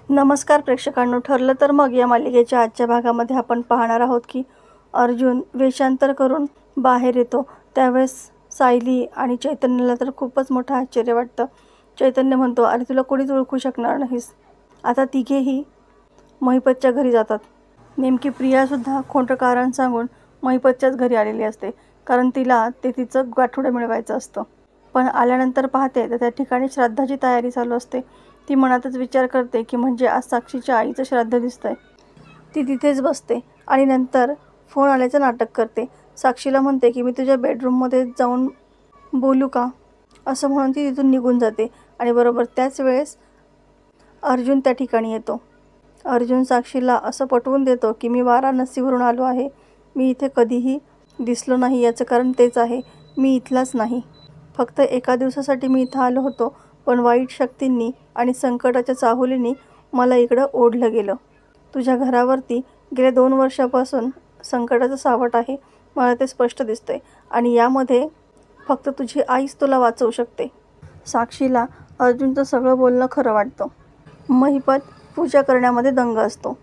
नमस्कार प्रेक्षकांनो, ठरलं तर मग या मालिकेच्या आजच्या भागामध्ये आपण पाहणार आहोत की अर्जुन वेषांतर करून बाहेर येतो. त्यावेळेस सायली आणि चैतन्याला तर खूपच मोठं आश्चर्य वाटतं. चैतन्य म्हणतो, अरे तुला कोणीच ओळखू शकणार नाहीस. आता तिघेही महिपतच्या घरी जातात. नेमकी प्रियासुद्धा खोटं कारण सांगून महिपतच्याच घरी आलेली असते, कारण तिला ते तिचं गाठोडं मिळवायचं असतं. पण आल्यानंतर पाहते तर त्या ठिकाणी श्राद्धाची तयारी चालू असते. ती मनातच विचार करते की म्हणजे आज साक्षीच्या आईचं श्राद्ध दिसतंय. ती तिथेच बसते आणि नंतर फोन आल्याचं नाटक करते. साक्षीला म्हणते की मी तुझ्या बेडरूममध्ये जाऊन बोलू का, असं म्हणून ती तिथून निघून जाते. आणि बरोबर त्याच वेळेस अर्जुन त्या ठिकाणी येतो. अर्जुन साक्षीला असं पटवून देतो की मी वाराणसीवरून आलो आहे. मी इथे कधीही दिसलो नाही, याचं कारण तेच आहे, मी इथलाच नाही. फक्त एका दिवसासाठी मी इथं आलो होतो, पण वाईट शक्तींनी आणि संकटाच्या चाहुलींनी मला इकडं ओढलं गेलं. तुझ्या घरावरती गेल्या 2 वर्षापासून संकटाचं सावट आहे, मला ते स्पष्ट दिसतंय. आणि यामध्ये फक्त तुझी आईच तुला वाचवू शकते. साक्षीला अर्जुनचं सगळं बोलणं खरं वाटतं. महिपत पूजा करण्यामध्ये दंग असतो.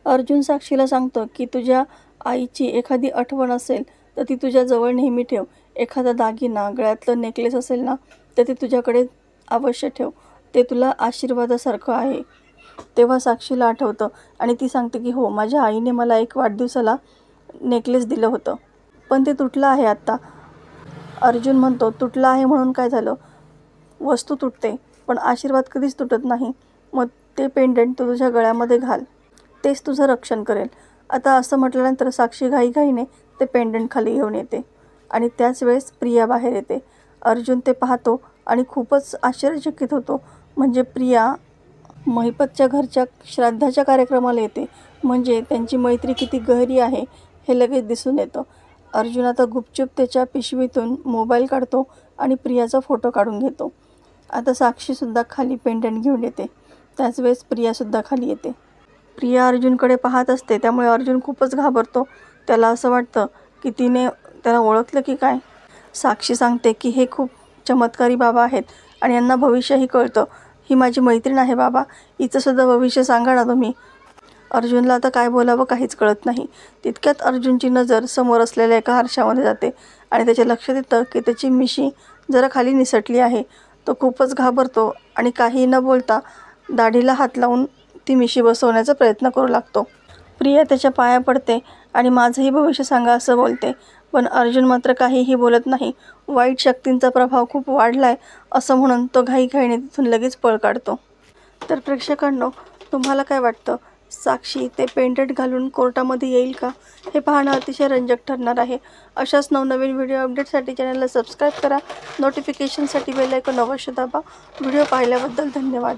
अर्जुन साक्षीला सांगतो की तुझ्या आईची एखादी आठवण असेल तर ती तुझ्याजवळ नेहमी ठेव. एखादा दागिना, गळ्यातलं नेकलेस असेल ना, तर ते तुझ्याकडे अवश्य ठेव. ते तुला आशीर्वादासारखं आहे. तेव्हा साक्षीला आठवतं आणि ती सांगते की हो, माझ्या आईने मला एक वाढदिवसाला नेकलेस दिलं होतं, पण ते तुटलं आहे आत्ता. अर्जुन म्हणतो, तुटलं आहे म्हणून काय झालं, वस्तू तुटते पण आशीर्वाद कधीच तुटत नाही. मग ते पेंडंट तू तुझ्या गळ्यामध्ये घाल, तेच तुझं रक्षण करेल. आता असं म्हटल्यानंतर साक्षी घाईघाईने ते पेंडंट खाली घेऊन येते आणि त्याच वेळेस प्रिया बाहेर येते. अर्जुन ते पाहतो आणि खूपच आश्चर्यचकित होतो. म्हणजे प्रिया महिपतच्या घरच्या श्राद्धाच्या कार्यक्रमाला येते, म्हणजे त्यांची मैत्री किती गहरी आहे हे लगेच दिसून येतं. अर्जुन आता गुपचूप त्याच्या पिशवीतून मोबाईल काढतो आणि प्रियाचा फोटो काढून घेतो. आता साक्षीसुद्धा खाली पेंडंट घेऊन येते. त्याच वेळेस प्रियासुद्धा खाली येते. प्रिया अर्जुनकडे पाहत असते, त्यामुळे अर्जुन खूपच घाबरतो. त्याला असं वाटतं की तिने त्याला ओळखलं की काय. साक्षी सांगते की हे खूप चमत्कारी बाबा आहेत आणि यांना भविष्यही कळतं. ही माझी मैत्रीण आहे बाबा, हिचंसुद्धा भविष्य सांगा ना तुम्ही. अर्जुनला आता काय बोलावं काहीच कळत नाही. तितक्यात अर्जुनची नजर समोर असलेल्या एका आरशामध्ये जाते आणि त्याच्या लक्षात येतं की त्याची मिशी जरा खाली निसटली आहे. तो खूपच घाबरतो आणि काही न बोलता दाढीला हात लावून ती मिशी बसवण्याचा प्रयत्न करू लागतो. प्रिया त्याच्या पाया पडते आणि माझंही भविष्य सांगा असं बोलते, पण अर्जुन मात्र काहीही बोलत नाही. वाईट शक्तींचा प्रभाव खूप वाढलाय असं म्हणून तो घाईघाईने तिथून लगेच पळ काढतो. तर प्रेक्षकांनो, तुम्हाला काय वाटतं, साक्षी ते पेंडंट घालून कोर्टामध्ये येईल का? हे पाहणं अतिशय रंजक ठरणार आहे. अशाच नवनवीन व्हिडिओ अपडेटसाठी चॅनलला सबस्क्राईब करा. नोटिफिकेशनसाठी बेल आयकॉन अवश्य दाबा. व्हिडिओ पाहिल्याबद्दल धन्यवाद.